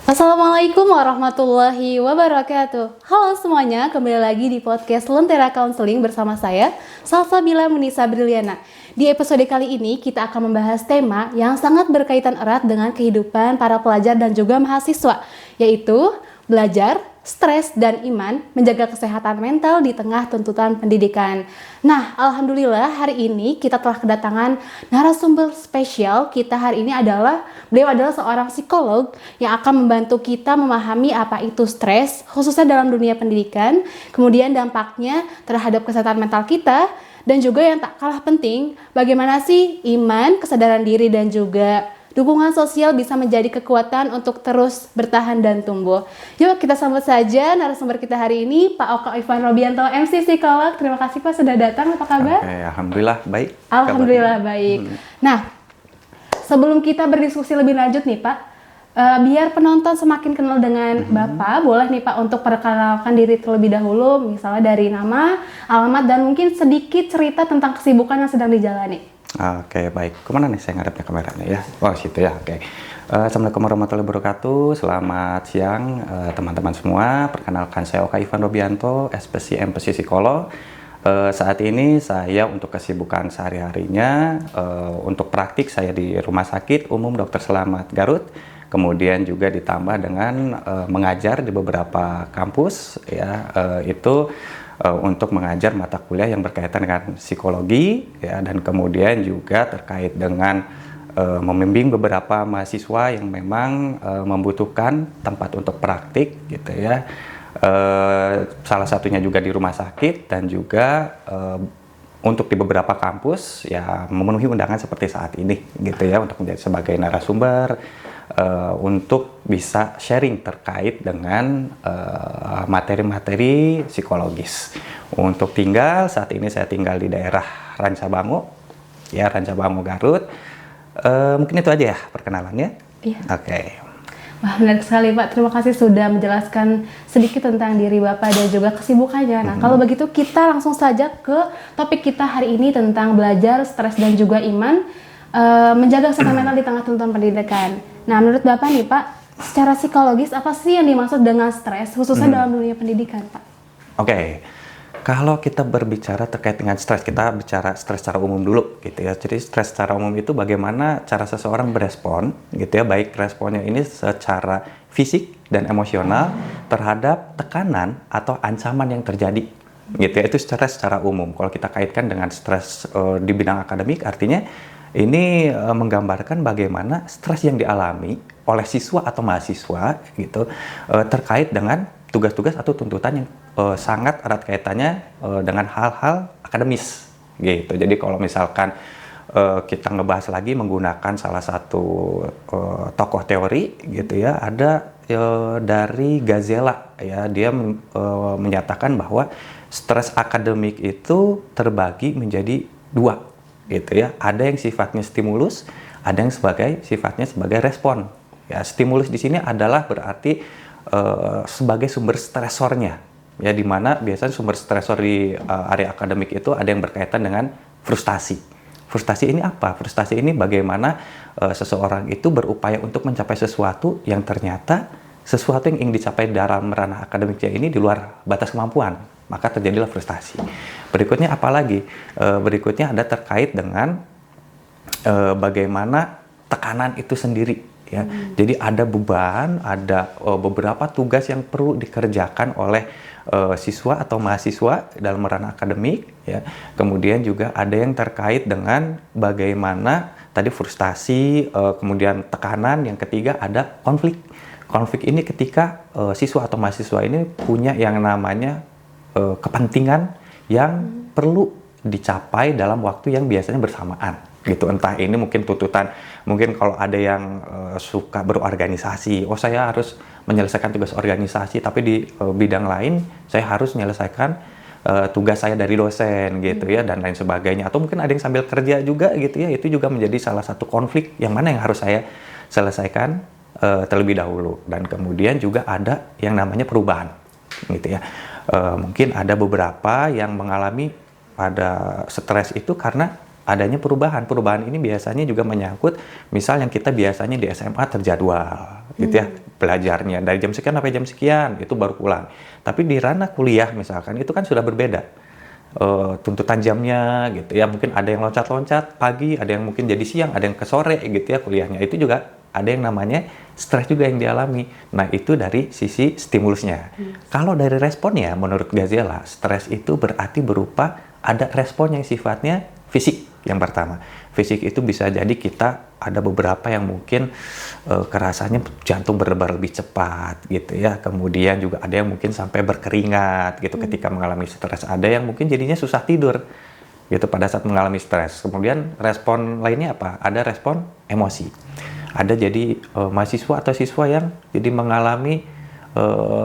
Assalamualaikum warahmatullahi wabarakatuh. Halo semuanya, kembali lagi di podcast Lentera Counseling bersama saya, Salsabila Munisa Briliana. Di episode kali ini kita akan membahas tema yang sangat berkaitan erat dengan kehidupan para pelajar dan juga mahasiswa, yaitu belajar, stres, dan iman, menjaga kesehatan mental di tengah tuntutan pendidikan. Nah, alhamdulillah hari ini kita telah kedatangan narasumber spesial. Beliau adalah seorang psikolog yang akan membantu kita memahami apa itu stres, khususnya dalam dunia pendidikan, kemudian dampaknya terhadap kesehatan mental kita, dan juga yang tak kalah penting, bagaimana sih iman, kesadaran diri, dan juga dukungan sosial bisa menjadi kekuatan untuk terus bertahan dan tumbuh. Yuk kita sambut saja narasumber kita hari ini, Pak Oka Ivan Robianto, MC Psikolog. Terima kasih Pak sudah datang, apa kabar? Oke, alhamdulillah baik. Alhamdulillah baik. Nah, sebelum kita berdiskusi lebih lanjut nih Pak, biar penonton semakin kenal dengan Bapak, boleh nih Pak untuk perkenalkan diri terlebih dahulu, misalnya dari nama, alamat, dan mungkin sedikit cerita tentang kesibukan yang sedang dijalani. Oke, baik. Kemana nih saya ngadepnya kameranya ya? Oh, situ ya. Oke. Assalamualaikum warahmatullahi wabarakatuh. Selamat siang teman-teman semua. Perkenalkan saya Oka Ivan Robianto, SPSI Psikolog. Saat ini saya untuk kesibukan sehari-harinya, untuk praktik saya di Rumah Sakit Umum Dr. Selamat Garut. Kemudian juga ditambah dengan mengajar di beberapa kampus, ya, itu untuk mengajar mata kuliah yang berkaitan dengan psikologi, ya, dan kemudian juga terkait dengan membimbing beberapa mahasiswa yang memang membutuhkan tempat untuk praktik, gitu ya. Salah satunya juga di rumah sakit dan juga untuk di beberapa kampus ya memenuhi undangan seperti saat ini, gitu ya, untuk menjadi sebagai narasumber untuk bisa sharing terkait dengan materi-materi psikologis. Untuk tinggal, saat ini saya tinggal di daerah Rancabango, ya, Rancabango Garut. Mungkin itu aja ya perkenalannya. Iya. Oke. Wah, benar sekali Pak. Terima kasih sudah menjelaskan sedikit tentang diri Bapak dan juga kesibukannya. Nah, kalau begitu kita langsung saja ke topik kita hari ini tentang belajar, stres, dan juga iman, menjaga kesehatan mental di tengah tuntutan pendidikan. Nah, menurut Bapak nih Pak, secara psikologis apa sih yang dimaksud dengan stres, khususnya dalam dunia pendidikan Pak? Oke. Kalau kita berbicara terkait dengan stres, kita bicara stres secara umum dulu, gitu ya. Jadi stres secara umum itu bagaimana cara seseorang berespon, gitu ya, baik responnya ini secara fisik dan emosional terhadap tekanan atau ancaman yang terjadi, gitu ya. Itu secara umum. Kalau kita kaitkan dengan stres di bidang akademik, artinya ini menggambarkan bagaimana stres yang dialami oleh siswa atau mahasiswa, gitu, terkait dengan tugas-tugas atau tuntutan yang sangat erat kaitannya dengan hal-hal akademis, gitu. Jadi kalau misalkan kita ngebahas lagi menggunakan salah satu tokoh teori, gitu ya, ada dari Gazela, ya, dia menyatakan bahwa stres akademik itu terbagi menjadi dua, gitu ya. Ada yang sifatnya stimulus, ada yang sifatnya sebagai respon. Ya, stimulus di sini adalah berarti sebagai sumber stresornya, ya, di mana biasanya sumber stresor di area akademik itu ada yang berkaitan dengan frustasi. Frustasi ini apa? Frustasi ini bagaimana seseorang itu berupaya untuk mencapai sesuatu yang ternyata sesuatu yang ingin dicapai dalam ranah akademiknya ini di luar batas kemampuan, maka terjadilah frustasi. Berikutnya apalagi? Berikutnya ada terkait dengan bagaimana tekanan itu sendiri. Ya, jadi ada beban, ada beberapa tugas yang perlu dikerjakan oleh siswa atau mahasiswa dalam ranah akademik, ya. Kemudian juga ada yang terkait dengan bagaimana tadi frustasi, kemudian tekanan, yang ketiga ada konflik. Konflik ini ketika siswa atau mahasiswa ini punya yang namanya kepentingan yang perlu dicapai dalam waktu yang biasanya bersamaan, gitu. Entah ini mungkin tuntutan, mungkin kalau ada yang suka berorganisasi, oh saya harus menyelesaikan tugas organisasi, tapi di bidang lain saya harus menyelesaikan tugas saya dari dosen, gitu ya, dan lain sebagainya. Atau mungkin ada yang sambil kerja juga, gitu ya, itu juga menjadi salah satu konflik yang mana yang harus saya selesaikan terlebih dahulu. Dan kemudian juga ada yang namanya perubahan, gitu ya. Mungkin ada beberapa yang mengalami pada stres itu karena adanya perubahan. Perubahan ini biasanya juga menyangkut misal yang kita biasanya di SMA terjadwal gitu ya, belajarnya dari jam sekian sampai jam sekian itu baru pulang. Tapi di ranah kuliah misalkan itu kan sudah berbeda. Tuntutan jamnya gitu ya, mungkin ada yang loncat-loncat pagi, ada yang mungkin jadi siang, ada yang ke sore gitu ya kuliahnya. Itu juga ada yang namanya stres juga yang dialami. Nah, itu dari sisi stimulusnya. Kalau dari responnya, menurut Gaziela, stres itu berarti berupa ada respon yang sifatnya fisik yang pertama. Fisik itu bisa jadi kita ada beberapa yang mungkin kerasanya jantung berdebar lebih cepat gitu ya. Kemudian juga ada yang mungkin sampai berkeringat gitu ketika mengalami stres. Ada yang mungkin jadinya susah tidur gitu pada saat mengalami stres. Kemudian respon lainnya apa? Ada respon emosi. Ada jadi mahasiswa atau siswa yang jadi mengalami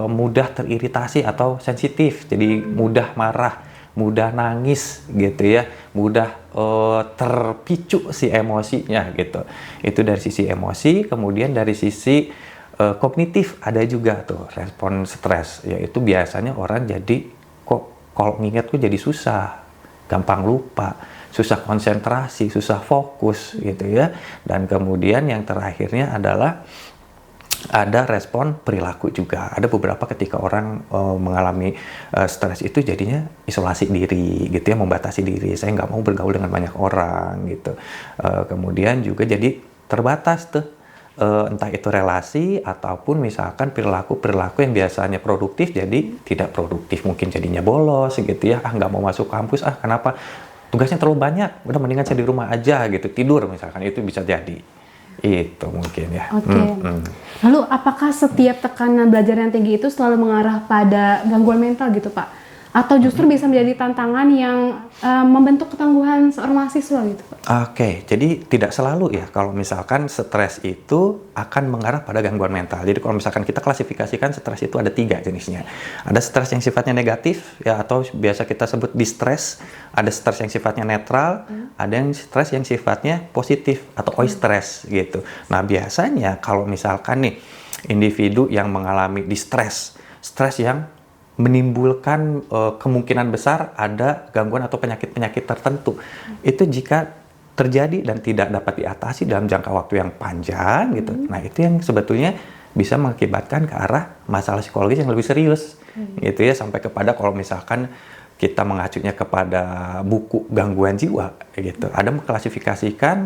mudah teriritasi atau sensitif. Jadi mudah marah, mudah nangis gitu ya, mudah terpicu si emosinya gitu. Itu dari sisi emosi. Kemudian dari sisi kognitif ada juga tuh respon stres, yaitu biasanya orang jadi kok kalau nginget tuh jadi susah, gampang lupa, susah konsentrasi, susah fokus gitu ya. Dan kemudian yang terakhirnya adalah ada respon perilaku juga. Ada beberapa ketika orang mengalami stres itu jadinya isolasi diri gitu ya, membatasi diri. Saya nggak mau bergaul dengan banyak orang gitu. Kemudian juga jadi terbatas tuh, entah itu relasi ataupun misalkan perilaku yang biasanya produktif jadi tidak produktif. Mungkin jadinya bolos gitu ya, nggak mau masuk kampus, kenapa? Tugasnya terlalu banyak, udah mendingan saya di rumah aja gitu, tidur misalkan, itu bisa jadi. Itu mungkin ya. Oke. Lalu apakah setiap tekanan belajar yang tinggi itu selalu mengarah pada gangguan mental gitu Pak? Atau justru bisa menjadi tantangan yang membentuk ketangguhan seorang mahasiswa gitu Pak? Oke, jadi tidak selalu ya kalau misalkan stres itu akan mengarah pada gangguan mental. Jadi kalau misalkan kita klasifikasikan stres itu ada 3 jenisnya. Ada stres yang sifatnya negatif ya, atau biasa kita sebut distress. Ada stres yang sifatnya netral, ada yang stres yang sifatnya positif atau eustress gitu. Nah, biasanya kalau misalkan nih individu yang mengalami distress, stres yang menimbulkan kemungkinan besar ada gangguan atau penyakit-penyakit tertentu. Itu jika terjadi dan tidak dapat diatasi dalam jangka waktu yang panjang gitu. Nah, itu yang sebetulnya bisa mengakibatkan ke arah masalah psikologis yang lebih serius. Gitu ya, sampai kepada kalau misalkan kita mengacunya kepada buku gangguan jiwa gitu. Ada mengklasifikasikan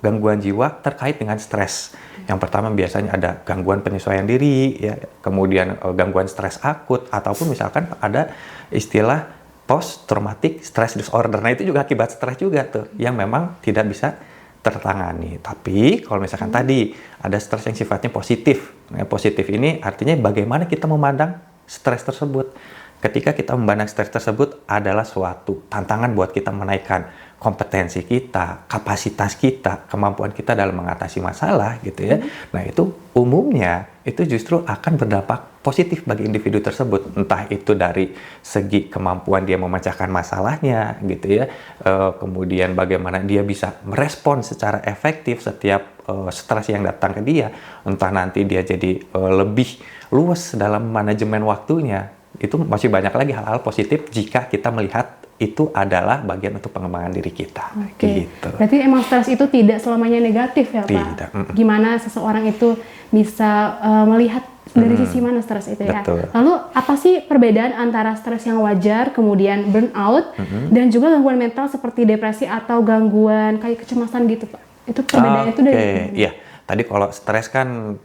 gangguan jiwa terkait dengan stres. Yang pertama biasanya ada gangguan penyesuaian diri, ya, kemudian gangguan stres akut, ataupun misalkan ada istilah post traumatic stress disorder. Nah, itu juga akibat stres juga tuh, yang memang tidak bisa tertangani. Tapi kalau misalkan tadi ada stres yang sifatnya positif. Nah, positif ini artinya bagaimana kita memandang stres tersebut. Ketika kita memandang stres tersebut adalah suatu tantangan buat kita menaikkan kompetensi kita, kapasitas kita, kemampuan kita dalam mengatasi masalah gitu ya. Nah, itu umumnya itu justru akan berdampak positif bagi individu tersebut. Entah itu dari segi kemampuan dia memecahkan masalahnya gitu ya. Kemudian bagaimana dia bisa merespon secara efektif setiap stres yang datang ke dia. Entah nanti dia jadi lebih luas dalam manajemen waktunya. Itu masih banyak lagi hal-hal positif jika kita melihat itu adalah bagian untuk pengembangan diri kita. Oke. Gitu. Berarti emang stres itu tidak selamanya negatif ya Pak? Tidak. Gimana seseorang itu bisa melihat dari sisi mana stres itu ya? Betul. Lalu apa sih perbedaan antara stres yang wajar, kemudian burnout, dan juga gangguan mental seperti depresi atau gangguan kayak kecemasan gitu Pak? Itu perbedaannya itu dari mana? Iya. Tadi kalau stres kan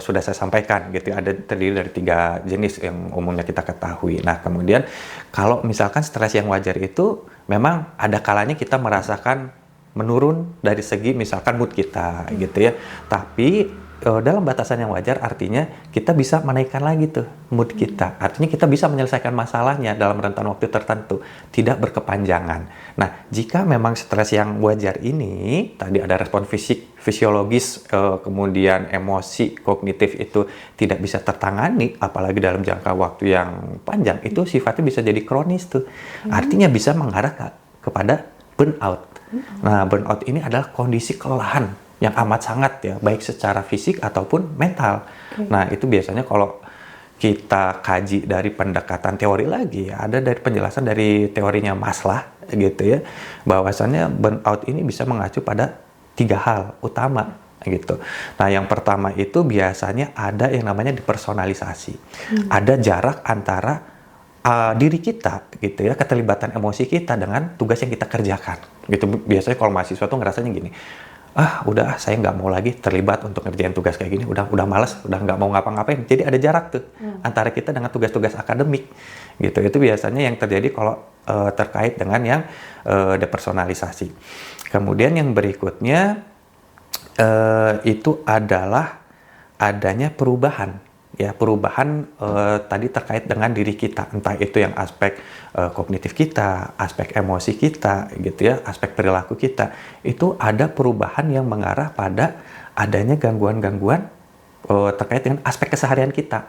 sudah saya sampaikan gitu, ada terdiri dari 3 jenis yang umumnya kita ketahui. Nah, kemudian kalau misalkan stres yang wajar itu memang ada kalanya kita merasakan menurun dari segi misalkan mood kita gitu ya. Tapi dalam batasan yang wajar artinya kita bisa menaikkan lagi tuh mood kita. Artinya kita bisa menyelesaikan masalahnya dalam rentan waktu tertentu, tidak berkepanjangan. Nah, jika memang stres yang wajar ini, tadi ada respon fisik, fisiologis, kemudian emosi, kognitif itu tidak bisa tertangani, apalagi dalam jangka waktu yang panjang, itu sifatnya bisa jadi kronis tuh. Artinya bisa mengarah kepada burnout. Nah, burnout ini adalah kondisi kelelahan yang amat sangat ya, baik secara fisik ataupun mental. Nah, itu biasanya kalau kita kaji dari pendekatan teori lagi, ada dari penjelasan dari teorinya Maslow gitu ya, bahwasannya burnout ini bisa mengacu pada 3 hal utama gitu. Nah, yang pertama itu biasanya ada yang namanya depersonalisasi. Ada jarak antara diri kita gitu ya, keterlibatan emosi kita dengan tugas yang kita kerjakan gitu. Biasanya kalau mahasiswa tuh ngerasanya gini, udah saya nggak mau lagi terlibat untuk ngerjain tugas kayak gini, udah malas, udah nggak mau ngapa-ngapain. Jadi ada jarak tuh antara kita dengan tugas-tugas akademik gitu. Itu biasanya yang terjadi kalau terkait dengan yang depersonalisasi. Kemudian yang berikutnya itu adalah adanya perubahan tadi terkait dengan diri kita, entah itu yang aspek kognitif kita, aspek emosi kita gitu ya, aspek perilaku kita, itu ada perubahan yang mengarah pada adanya gangguan-gangguan terkait dengan aspek keseharian kita.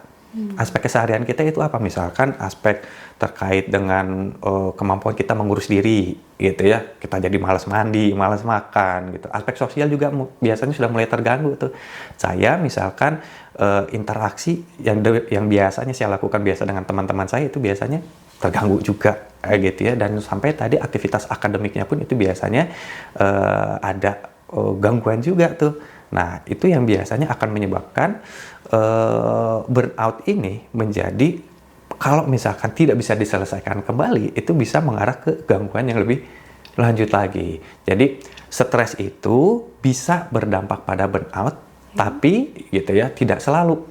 Aspek keseharian kita itu apa? Misalkan aspek terkait dengan kemampuan kita mengurus diri gitu ya, kita jadi malas mandi, malas makan gitu. Aspek sosial juga biasanya sudah mulai terganggu tuh. Saya misalkan interaksi yang biasanya saya lakukan biasa dengan teman-teman saya itu biasanya terganggu juga gitu ya, dan sampai tadi aktivitas akademiknya pun itu biasanya ada gangguan juga tuh. Nah, itu yang biasanya akan menyebabkan burnout ini menjadi, kalau misalkan tidak bisa diselesaikan kembali, itu bisa mengarah ke gangguan yang lebih lanjut lagi. Jadi, stres itu bisa berdampak pada burnout, tapi gitu ya, tidak selalu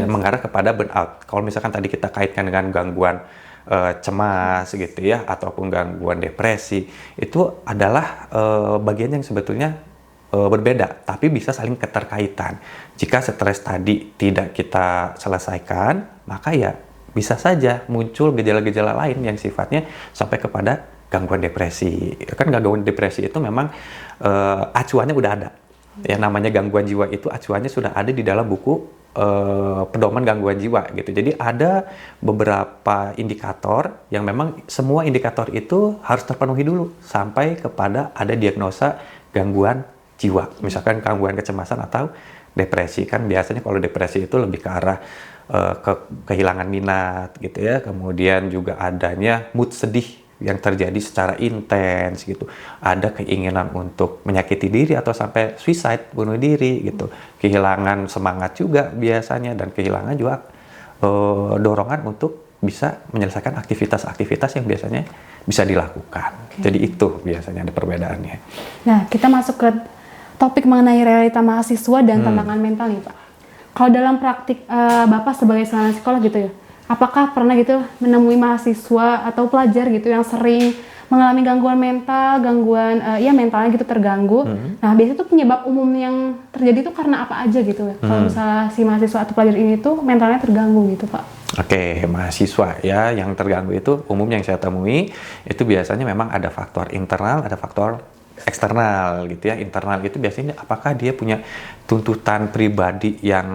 mengarah kepada burnout. Kalau misalkan tadi kita kaitkan dengan gangguan cemas gitu ya, ataupun gangguan depresi, itu adalah bagian yang sebetulnya berbeda, tapi bisa saling keterkaitan. Jika stres tadi tidak kita selesaikan, maka ya bisa saja muncul gejala-gejala lain yang sifatnya sampai kepada gangguan depresi. Kan gangguan depresi itu memang acuannya udah ada. Ya, namanya gangguan jiwa itu acuannya sudah ada di dalam buku pedoman gangguan jiwa gitu. Jadi ada beberapa indikator yang memang semua indikator itu harus terpenuhi dulu sampai kepada ada diagnosa gangguan jiwa. Misalkan gangguan kecemasan atau depresi. Kan biasanya kalau depresi itu lebih ke arah kehilangan minat gitu ya. Kemudian juga adanya mood sedih yang terjadi secara intens gitu. Ada keinginan untuk menyakiti diri atau sampai suicide, bunuh diri gitu. Kehilangan semangat juga biasanya, dan kehilangan juga dorongan untuk bisa menyelesaikan aktivitas-aktivitas yang biasanya bisa dilakukan. Jadi itu biasanya ada perbedaannya. Nah, kita masuk ke topik mengenai realita mahasiswa dan tantangan mental nih, Pak. Kalau dalam praktik Bapak sebagai seorang psikolog gitu ya, apakah pernah gitu menemui mahasiswa atau pelajar gitu yang sering mengalami gangguan mental, gangguan mentalnya gitu terganggu? Nah, biasanya tuh penyebab umum yang terjadi itu karena apa aja gitu ya? Kalau misalnya si mahasiswa atau pelajar ini tuh mentalnya terganggu gitu, Pak. Oke, mahasiswa ya yang terganggu itu umum yang saya temui itu biasanya memang ada faktor internal, ada faktor eksternal gitu ya. Internal itu biasanya apakah dia punya tuntutan pribadi yang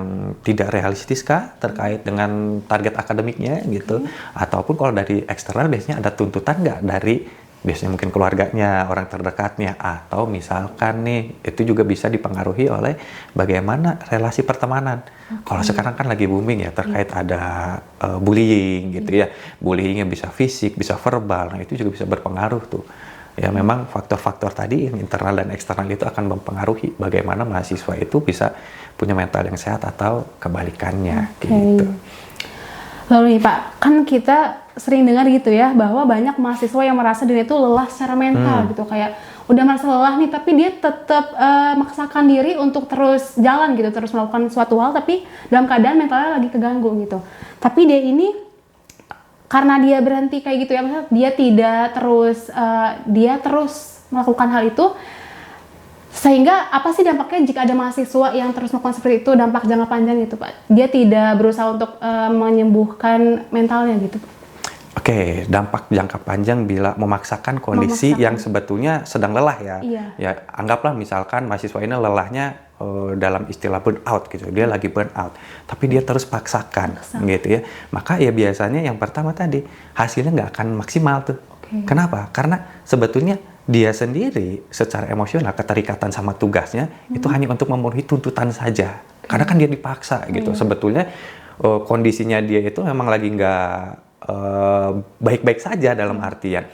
tidak realistis kah terkait dengan target akademiknya gitu, ataupun kalau dari eksternal biasanya ada tuntutan nggak dari biasanya mungkin keluarganya, orang terdekatnya, atau misalkan nih itu juga bisa dipengaruhi oleh bagaimana relasi pertemanan. Kalau sekarang kan lagi booming ya terkait ada bullying gitu ya. Bullyingnya bisa fisik, bisa verbal, nah itu juga bisa berpengaruh tuh. Ya memang faktor-faktor tadi yang internal dan eksternal itu akan mempengaruhi bagaimana mahasiswa itu bisa punya mental yang sehat atau kebalikannya gitu. Lalu nih Pak, kan kita sering dengar gitu ya bahwa banyak mahasiswa yang merasa diri itu lelah secara mental gitu, kayak udah merasa lelah nih tapi dia tetap memaksakan diri untuk terus jalan gitu, terus melakukan suatu hal tapi dalam keadaan mentalnya lagi keganggu gitu. Tapi dia ini karena dia berhenti kayak gitu ya, misalnya dia terus melakukan hal itu, sehingga apa sih dampaknya jika ada mahasiswa yang terus melakukan seperti itu, dampak jangka panjang gitu Pak? Dia tidak berusaha untuk menyembuhkan mentalnya gitu Pak. Oke, dampak jangka panjang bila memaksakan kondisi yang sebetulnya sedang lelah ya. Iya. Ya, anggaplah misalkan mahasiswa ini lelahnya dalam istilah burnout gitu. Dia lagi burnout, tapi dia terus paksakan gitu ya. Maka ya biasanya yang pertama tadi hasilnya nggak akan maksimal tuh. Kenapa? Karena sebetulnya dia sendiri secara emosional keterikatan sama tugasnya itu hanya untuk memenuhi tuntutan saja. Karena kan dia dipaksa gitu. Sebetulnya kondisinya dia itu memang lagi nggak baik-baik saja dalam artian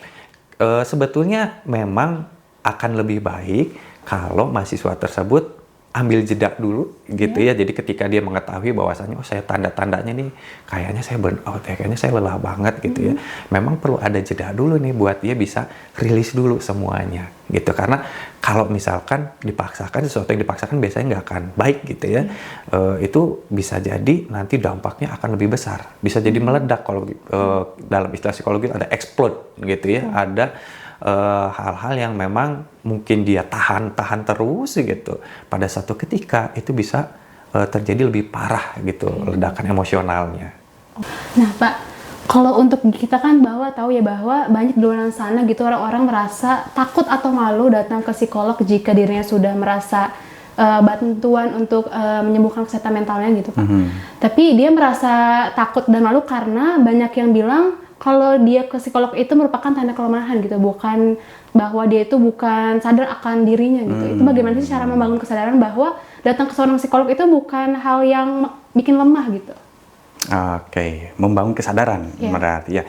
sebetulnya memang akan lebih baik kalau mahasiswa tersebut ambil jeda dulu gitu ya. Jadi ketika dia mengetahui bahwasannya oh saya tanda-tandanya nih kayaknya saya burnout ya, kayaknya saya lelah banget gitu ya. Memang perlu ada jeda dulu nih buat dia bisa rilis dulu semuanya gitu. Karena kalau misalkan dipaksakan, sesuatu yang dipaksakan biasanya nggak akan baik gitu ya. Itu bisa jadi nanti dampaknya akan lebih besar. Bisa jadi meledak kalau dalam istilah psikologi ada explode gitu ya. Ada hal-hal yang memang mungkin dia tahan terus gitu, pada satu ketika itu bisa terjadi lebih parah gitu ledakan emosionalnya. Nah Pak, kalau untuk kita kan tahu ya bahwa banyak di luar sana gitu orang-orang merasa takut atau malu datang ke psikolog jika dirinya sudah merasa bantuan untuk menyembuhkan kesehatan mentalnya gitu Pak. Tapi dia merasa takut dan malu karena banyak yang bilang kalau dia ke psikolog itu merupakan tanda kelemahan gitu, bukan bahwa dia itu bukan sadar akan dirinya gitu. Itu bagaimana sih cara membangun kesadaran bahwa datang ke seorang psikolog itu bukan hal yang bikin lemah gitu? Oke, membangun kesadaran berarti ya.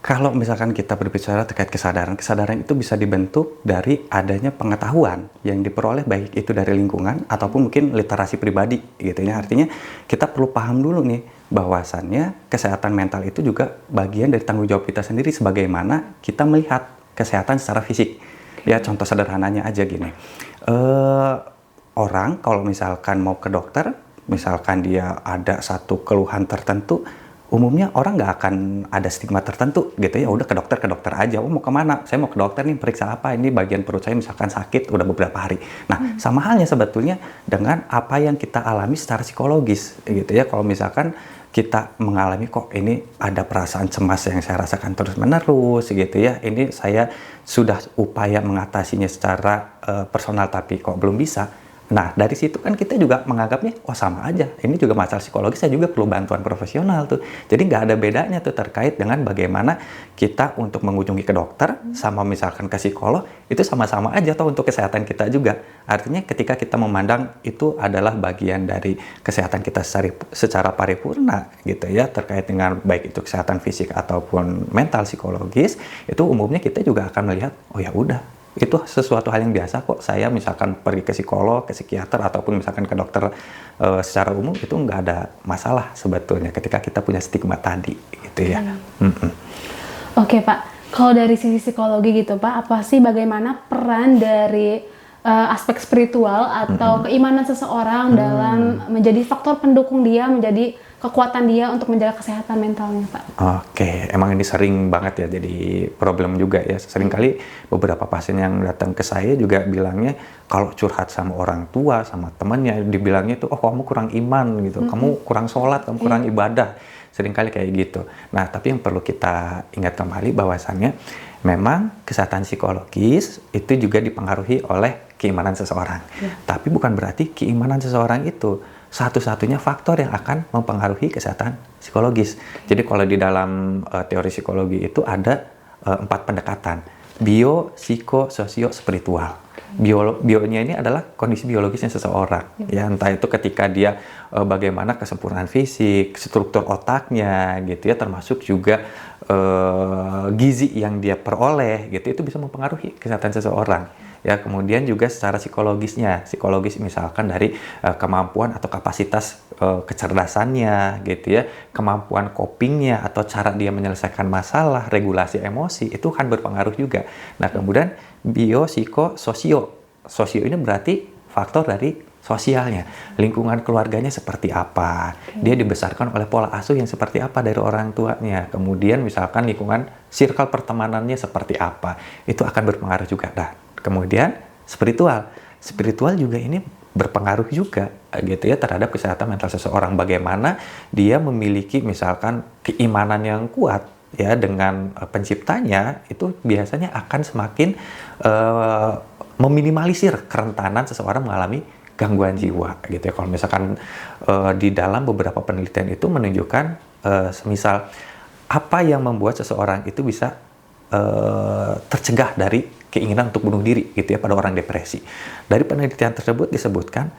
Kalau misalkan kita berbicara terkait kesadaran itu bisa dibentuk dari adanya pengetahuan yang diperoleh baik itu dari lingkungan ataupun mungkin literasi pribadi gitu ya. Artinya kita perlu paham dulu nih bahwasannya kesehatan mental itu juga bagian dari tanggung jawab kita sendiri sebagaimana kita melihat kesehatan secara fisik. Ya contoh sederhananya aja gini. Orang kalau misalkan mau ke dokter, misalkan dia ada satu keluhan tertentu, umumnya orang nggak akan ada stigma tertentu gitu ya, udah ke dokter aja. Oh mau kemana? Saya mau ke dokter nih, periksa apa? Ini bagian perut saya misalkan sakit udah beberapa hari. Nah sama halnya sebetulnya dengan apa yang kita alami secara psikologis gitu ya. Kalau misalkan kita mengalami kok ini ada perasaan cemas yang saya rasakan terus menerus gitu ya, ini saya sudah upaya mengatasinya secara personal tapi kok belum bisa. Nah, dari situ kan kita juga menganggapnya, oh sama aja, ini juga masalah psikologis, saya juga perlu bantuan profesional tuh. Jadi nggak ada bedanya tuh terkait dengan bagaimana kita untuk mengunjungi ke dokter, sama misalkan ke psikolog, itu sama-sama aja tuh untuk kesehatan kita juga. Artinya ketika kita memandang itu adalah bagian dari kesehatan kita secara paripurna gitu ya, terkait dengan baik itu kesehatan fisik ataupun mental psikologis, itu umumnya kita juga akan melihat, oh ya udah, itu sesuatu hal yang biasa kok. Saya misalkan pergi ke psikolog, ke psikiater ataupun misalkan ke dokter secara umum itu nggak ada masalah sebetulnya ketika kita punya stigma tadi gitu ya. Oke Pak, kalau dari sisi psikologi gitu Pak, apa sih bagaimana peran dari aspek spiritual atau keimanan seseorang dalam menjadi faktor pendukung dia, menjadi kekuatan dia untuk menjaga kesehatan mentalnya Pak? Oke, emang ini sering banget ya jadi problem juga ya. Seringkali beberapa pasien yang datang ke saya juga bilangnya kalau curhat sama orang tua, sama temannya, dibilangnya itu, oh kamu kurang iman gitu, kamu kurang sholat, kamu kurang ibadah. Seringkali kayak gitu. Nah, tapi yang perlu kita ingat kembali bahwasannya memang kesehatan psikologis itu juga dipengaruhi oleh keimanan seseorang. Tapi bukan berarti keimanan seseorang itu satu-satunya faktor yang akan mempengaruhi kesehatan psikologis. Jadi kalau di dalam teori psikologi itu ada 4 pendekatan. Bio, psiko, sosio, spiritual. Bionya ini adalah kondisi biologisnya seseorang. Ya, entah itu ketika dia bagaimana kesempurnaan fisik, struktur otaknya gitu ya, termasuk juga gizi yang dia peroleh gitu, itu bisa mempengaruhi kesehatan seseorang. Ya, kemudian juga secara psikologis misalkan dari kemampuan atau kapasitas kecerdasannya gitu ya, kemampuan copingnya atau cara dia menyelesaikan masalah, regulasi emosi itu kan berpengaruh juga. Nah, kemudian bio, psiko, sosio. Sosio ini berarti faktor dari sosialnya, lingkungan keluarganya seperti apa, dia dibesarkan oleh pola asuh yang seperti apa dari orang tuanya, kemudian misalkan lingkungan circle pertemanannya seperti apa, itu akan berpengaruh juga. Nah, kemudian spiritual juga ini berpengaruh juga gitu ya terhadap kesehatan mental seseorang. Bagaimana dia memiliki misalkan keimanan yang kuat ya dengan penciptanya, itu biasanya akan semakin meminimalisir kerentanan seseorang mengalami gangguan jiwa gitu ya. Kalau misalkan di dalam beberapa penelitian itu menunjukkan semisal apa yang membuat seseorang itu bisa tercegah dari keinginan untuk bunuh diri gitu ya pada orang depresi. Dari penelitian tersebut disebutkan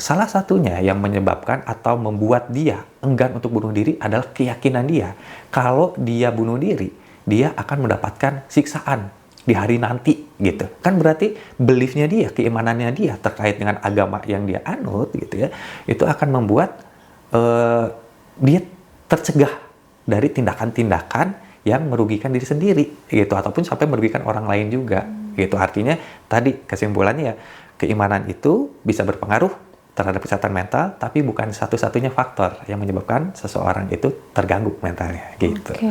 salah satunya yang menyebabkan atau membuat dia enggan untuk bunuh diri adalah keyakinan dia kalau dia bunuh diri dia akan mendapatkan siksaan di hari nanti gitu. Kan berarti beliefnya dia, keimanannya dia terkait dengan agama yang dia anut gitu ya, itu akan membuat dia tercegah dari tindakan-tindakan yang merugikan diri sendiri gitu, ataupun sampai merugikan orang lain juga gitu. Artinya tadi kesimpulannya ya, keimanan itu bisa berpengaruh terhadap kesehatan mental, tapi bukan satu-satunya faktor yang menyebabkan seseorang itu terganggu mentalnya gitu. Oke.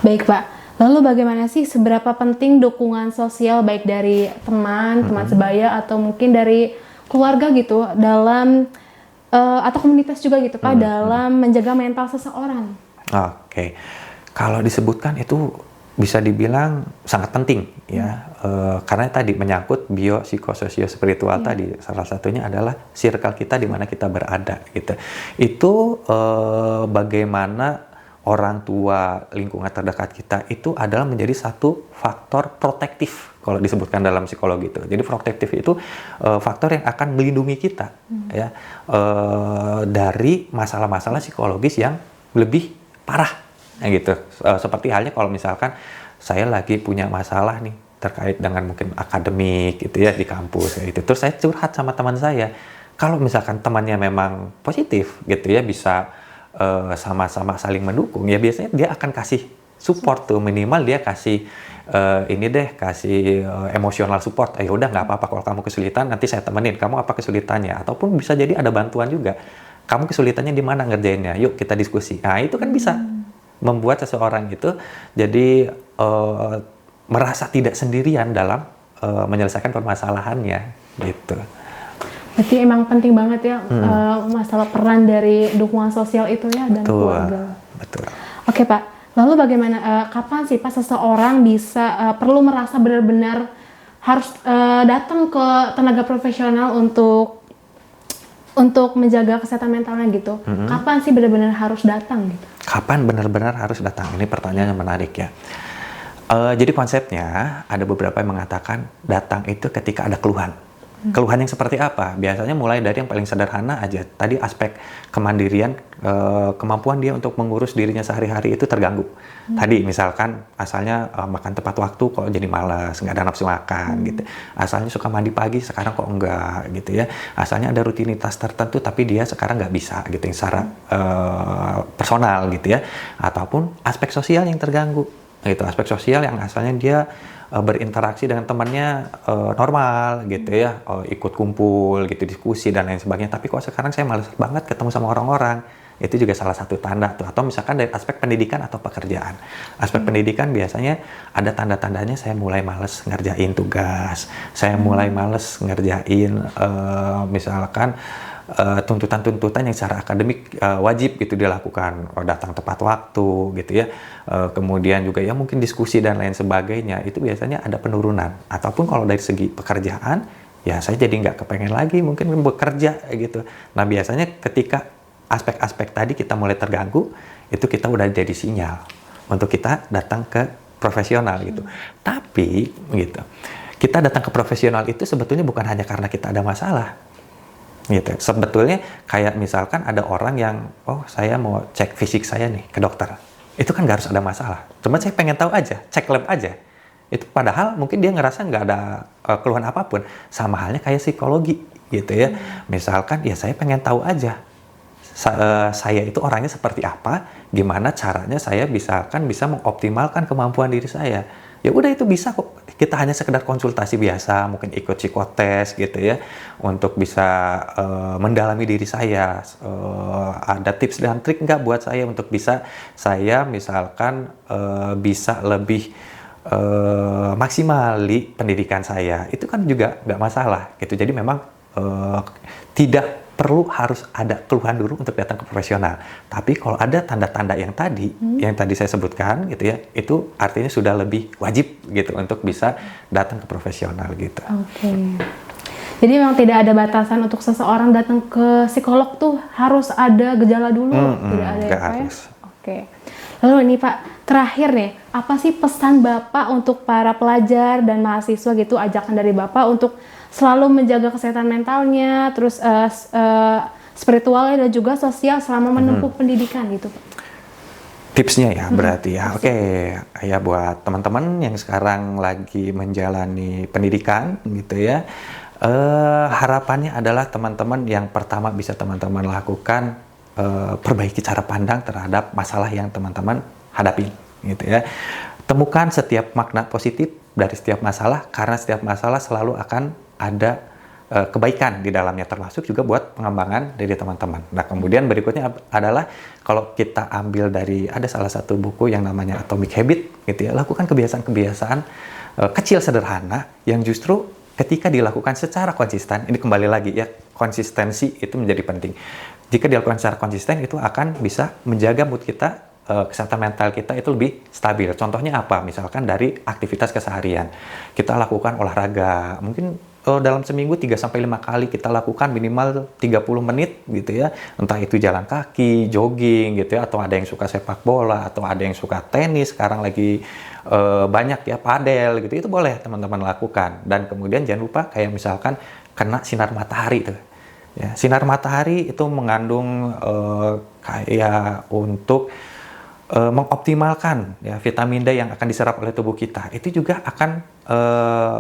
Baik Pak, lalu bagaimana sih seberapa penting dukungan sosial baik dari teman sebaya atau mungkin dari keluarga gitu dalam atau komunitas juga gitu Pak dalam menjaga mental seseorang? Oke. Kalau disebutkan itu bisa dibilang sangat penting ya, karena tadi menyangkut bio, psikososio, spiritual tadi, salah satunya adalah circle kita di mana kita berada gitu. Itu bagaimana orang tua, lingkungan terdekat kita itu adalah menjadi satu faktor protektif kalau disebutkan dalam psikologi itu. Jadi protektif itu faktor yang akan melindungi kita ya dari masalah-masalah psikologis yang lebih parah. Nah gitu, seperti halnya kalau misalkan saya lagi punya masalah nih terkait dengan mungkin akademik gitu ya di kampus gitu. Terus saya curhat sama teman saya. Kalau misalkan temannya memang positif gitu ya, bisa sama-sama saling mendukung ya, biasanya dia akan kasih support tuh, minimal dia kasih kasih emosional support. Ya udah nggak apa-apa kalau kamu kesulitan, nanti saya temenin. Kamu apa kesulitannya? Ataupun bisa jadi ada bantuan juga. Kamu kesulitannya di mana ngerjainnya? Yuk kita diskusi. Nah itu kan bisa membuat seseorang itu jadi merasa tidak sendirian dalam menyelesaikan permasalahannya gitu. Berarti emang penting banget ya masalah peran dari dukungan sosial itu ya dan keluarga. Betul. Oke Pak, lalu bagaimana kapan sih Pak seseorang bisa perlu merasa benar-benar harus datang ke tenaga profesional untuk menjaga kesehatan mentalnya gitu? Kapan sih benar-benar harus datang gitu? Kapan benar-benar harus datang? Ini pertanyaan yang menarik ya. Jadi konsepnya ada beberapa yang mengatakan datang itu ketika ada keluhan. Keluhan yang seperti apa? Biasanya mulai dari yang paling sederhana aja. Tadi aspek kemandirian, kemampuan dia untuk mengurus dirinya sehari-hari itu terganggu. Tadi misalkan asalnya makan tepat waktu kok jadi malas, nggak ada nafsu makan gitu. Asalnya suka mandi pagi, sekarang kok enggak gitu ya. Asalnya ada rutinitas tertentu tapi dia sekarang nggak bisa gitu, yang secara personal gitu ya. Ataupun aspek sosial yang terganggu gitu. Aspek sosial yang asalnya dia berinteraksi dengan temannya normal gitu ya, ikut kumpul gitu, diskusi dan lain sebagainya, tapi kok sekarang saya malas banget ketemu sama orang-orang. Itu juga salah satu tanda tuh. Atau misalkan dari aspek pendidikan atau pekerjaan. Aspek pendidikan biasanya ada tanda-tandanya saya mulai malas ngerjain tugas, saya mulai malas ngerjain misalkan tuntutan-tuntutan yang secara akademik wajib gitu dilakukan, datang tepat waktu gitu ya, kemudian juga ya mungkin diskusi dan lain sebagainya, itu biasanya ada penurunan. Ataupun kalau dari segi pekerjaan ya saya jadi nggak kepengen lagi mungkin bekerja gitu. Nah biasanya ketika aspek-aspek tadi kita mulai terganggu, itu kita udah jadi sinyal untuk kita datang ke profesional gitu. Tapi gitu, kita datang ke profesional itu sebetulnya bukan hanya karena kita ada masalah gitu. Sebetulnya kayak misalkan ada orang yang, oh saya mau cek fisik saya nih ke dokter, itu kan nggak harus ada masalah, cuma saya pengen tahu aja, cek lab aja. Itu padahal mungkin dia ngerasa nggak ada keluhan apapun. Sama halnya kayak psikologi gitu ya. Misalkan ya saya pengen tahu aja saya itu orangnya seperti apa, gimana caranya saya bisa mengoptimalkan kemampuan diri saya. Ya udah itu bisa kok. Kita hanya sekedar konsultasi biasa, mungkin ikut psikotes gitu ya, untuk bisa mendalami diri saya. Ada tips dan trik nggak buat saya untuk bisa saya misalkan bisa lebih maksimali pendidikan saya. Itu kan juga nggak masalah gitu. Jadi memang tidak perlu harus ada keluhan dulu untuk datang ke profesional. Tapi kalau ada tanda-tanda yang tadi saya sebutkan gitu ya, itu artinya sudah lebih wajib gitu untuk bisa datang ke profesional gitu. Oke. Jadi memang tidak ada batasan untuk seseorang datang ke psikolog tuh harus ada gejala dulu, tidak ada ya Pak ya? Oke. Lalu ini Pak, terakhir nih, apa sih pesan Bapak untuk para pelajar dan mahasiswa gitu, ajakan dari Bapak untuk selalu menjaga kesehatan mentalnya, terus spiritualnya dan juga sosial selama menempuh pendidikan gitu Pak? Tipsnya ya berarti ya. Oke, ya buat teman-teman yang sekarang lagi menjalani pendidikan gitu ya. Harapannya adalah teman-teman yang pertama bisa teman-teman lakukan, perbaiki cara pandang terhadap masalah yang teman-teman hadapin gitu ya. Temukan setiap makna positif dari setiap masalah, karena setiap masalah selalu akan ada kebaikan di dalamnya, termasuk juga buat pengembangan dari teman-teman. Nah, kemudian berikutnya adalah kalau kita ambil dari ada salah satu buku yang namanya Atomic Habit gitu ya, lakukan kebiasaan-kebiasaan kecil sederhana yang justru ketika dilakukan secara konsisten, ini kembali lagi ya, konsistensi itu menjadi penting. Jika dilakukan secara konsisten, itu akan bisa menjaga mood kita, kesehatan mental kita itu lebih stabil. Contohnya apa? Misalkan dari aktivitas keseharian. Kita lakukan olahraga, mungkin dalam seminggu 3-5 kali kita lakukan minimal 30 menit gitu ya. Entah itu jalan kaki, jogging gitu ya, atau ada yang suka sepak bola, atau ada yang suka tenis, sekarang lagi banyak ya padel gitu. Itu boleh teman-teman lakukan. Dan kemudian jangan lupa kayak misalkan kena sinar matahari tuh. Ya, sinar matahari itu mengandung kayak untuk mengoptimalkan ya vitamin D yang akan diserap oleh tubuh kita. Itu juga akan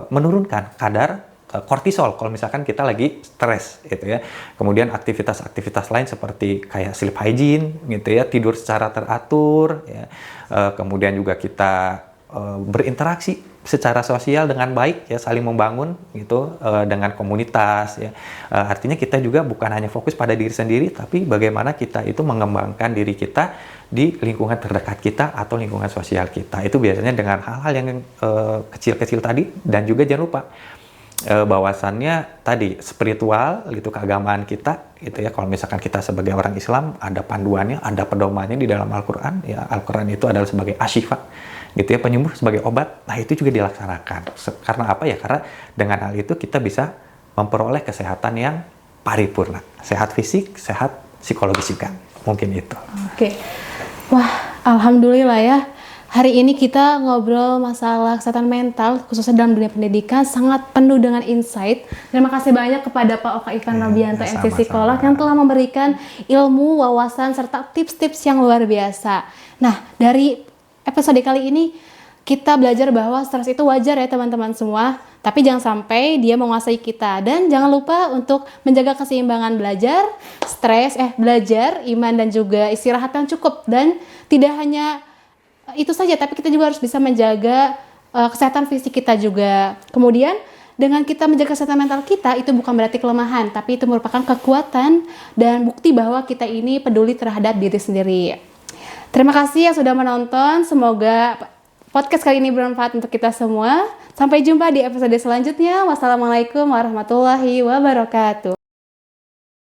menurunkan kadar kortisol kalau misalkan kita lagi stres gitu ya. Kemudian aktivitas-aktivitas lain seperti kayak sleep hygiene gitu ya, tidur secara teratur ya. Kemudian juga kita berinteraksi secara sosial dengan baik ya, saling membangun gitu dengan komunitas ya. Artinya kita juga bukan hanya fokus pada diri sendiri, tapi bagaimana kita itu mengembangkan diri kita di lingkungan terdekat kita atau lingkungan sosial kita. Itu biasanya dengan hal-hal yang kecil-kecil tadi. Dan juga jangan lupa bahwasannya tadi spiritual gitu, keagamaan kita gitu ya. Kalau misalkan kita sebagai orang Islam ada panduannya, ada pedomannya di dalam Al-Qur'an ya. Al-Qur'an itu adalah sebagai asyifa gitu ya, penyembuh, sebagai obat. Nah, itu juga dilaksanakan. Karena apa ya? Karena dengan hal itu kita bisa memperoleh kesehatan yang paripurna. Sehat fisik, sehat psikologis juga. Mungkin itu. Oke. Wah, alhamdulillah ya. Hari ini kita ngobrol masalah kesehatan mental, khususnya dalam dunia pendidikan, sangat penuh dengan insight. Terima kasih banyak kepada Pak Oka Ivan Nobianto, MC Psikolog, yang telah memberikan ilmu, wawasan, serta tips-tips yang luar biasa. Nah, dari episode kali ini, kita belajar bahwa stres itu wajar ya teman-teman semua, tapi jangan sampai dia menguasai kita. Dan jangan lupa untuk menjaga keseimbangan belajar, belajar, iman, dan juga istirahat yang cukup. Dan tidak hanya itu saja, tapi kita juga harus bisa menjaga kesehatan fisik kita juga. Kemudian dengan kita menjaga kesehatan mental kita, itu bukan berarti kelemahan, tapi itu merupakan kekuatan dan bukti bahwa kita ini peduli terhadap diri sendiri. Terima kasih yang sudah menonton. Semoga podcast kali ini bermanfaat untuk kita semua. Sampai jumpa di episode selanjutnya. Wassalamualaikum warahmatullahi wabarakatuh.